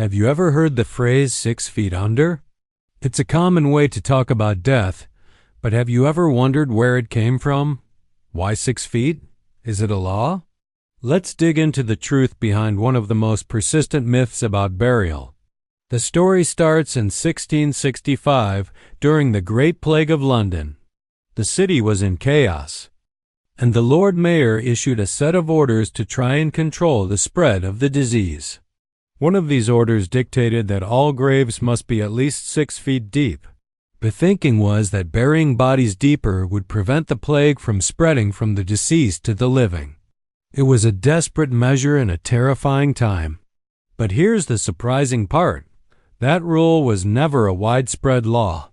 Have you ever heard the phrase 6 feet under? It's a common way to talk about death, but have you ever wondered where it came from? Why 6 feet? Is it a law? Let's dig into the truth behind one of the most persistent myths about burial. The story starts in 1665 during the Great Plague of London. The city was in chaos, and the Lord Mayor issued a set of orders to try and control the spread of the disease. One of these orders dictated that all graves must be at least 6 feet deep. The thinking was that burying bodies deeper would prevent the plague from spreading from the deceased to the living. It was a desperate measure in a terrifying time. But here's the surprising part. That rule was never a widespread law.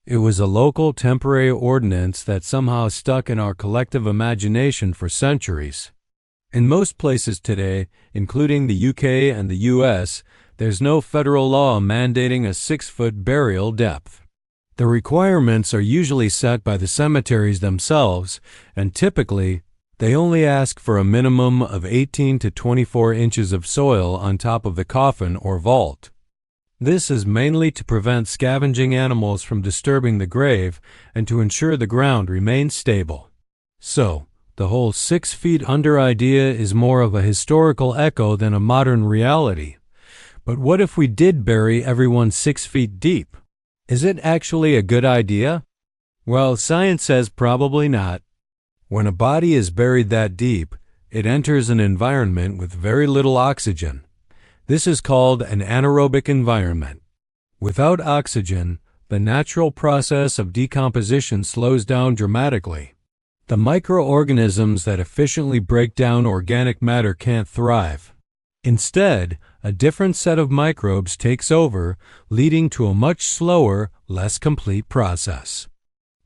It was a local temporary ordinance that somehow stuck in our collective imagination for centuries. In most places today, including the UK and the US, there's no federal law mandating a 6-foot burial depth. The requirements are usually set by the cemeteries themselves, and typically, they only ask for a minimum of 18 to 24 inches of soil on top of the coffin or vault. This is mainly to prevent scavenging animals from disturbing the grave and to ensure the ground remains stable. So, the whole 6 feet under idea is more of a historical echo than a modern reality. But what if we did bury everyone 6 feet deep? Is it actually a good idea? Well, science says probably not. When a body is buried that deep, it enters an environment with very little oxygen. This is called an anaerobic environment. Without oxygen, the natural process of decomposition slows down dramatically. The microorganisms that efficiently break down organic matter can't thrive. Instead, a different set of microbes takes over, leading to a much slower, less complete process.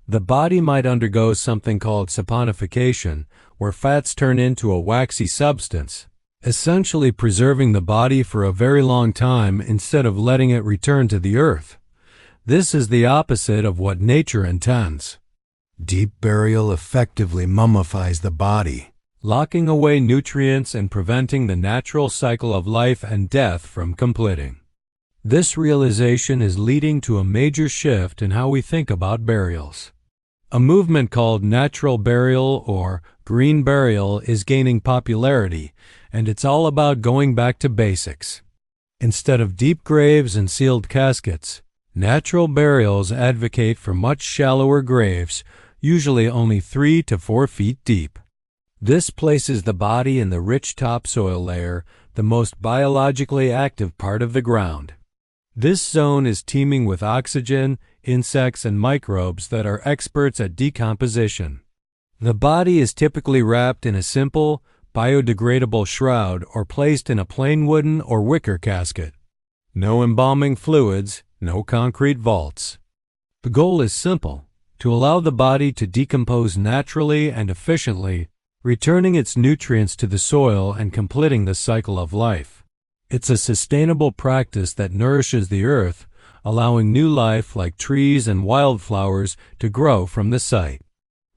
The body might undergo something called saponification, where fats turn into a waxy substance, essentially preserving the body for a very long time instead of letting it return to the earth. This is the opposite of what nature intends. Deep burial effectively mummifies the body, locking away nutrients and preventing the natural cycle of life and death from completing. This realization is leading to a major shift in how we think about burials. A movement called natural burial or green burial is gaining popularity, and it's all about going back to basics. Instead of deep graves and sealed caskets, natural burials advocate for much shallower graves, usually only 3 to 4 feet deep. This places the body in the rich topsoil layer, the most biologically active part of the ground. This zone is teeming with oxygen, insects, and microbes that are experts at decomposition. The body is typically wrapped in a simple, biodegradable shroud or placed in a plain wooden or wicker casket. No embalming fluids, no concrete vaults. The goal is simple: to allow the body to decompose naturally and efficiently, returning its nutrients to the soil and completing the cycle of life. It's a sustainable practice that nourishes the earth, allowing new life like trees and wildflowers to grow from the site.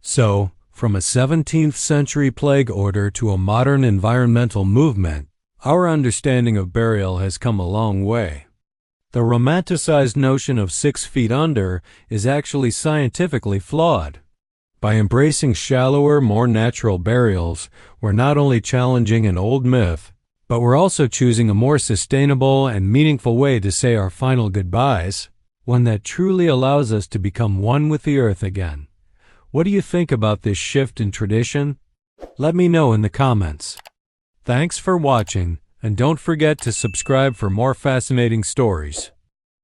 So, from a 17th century plague order to a modern environmental movement, our understanding of burial has come a long way. The romanticized notion of 6 feet under is actually scientifically flawed. By embracing shallower, more natural burials, we're not only challenging an old myth, but we're also choosing a more sustainable and meaningful way to say our final goodbyes, one that truly allows us to become one with the earth again. What do you think about this shift in tradition? Let me know in the comments. Thanks for watching, and don't forget to subscribe for more fascinating stories.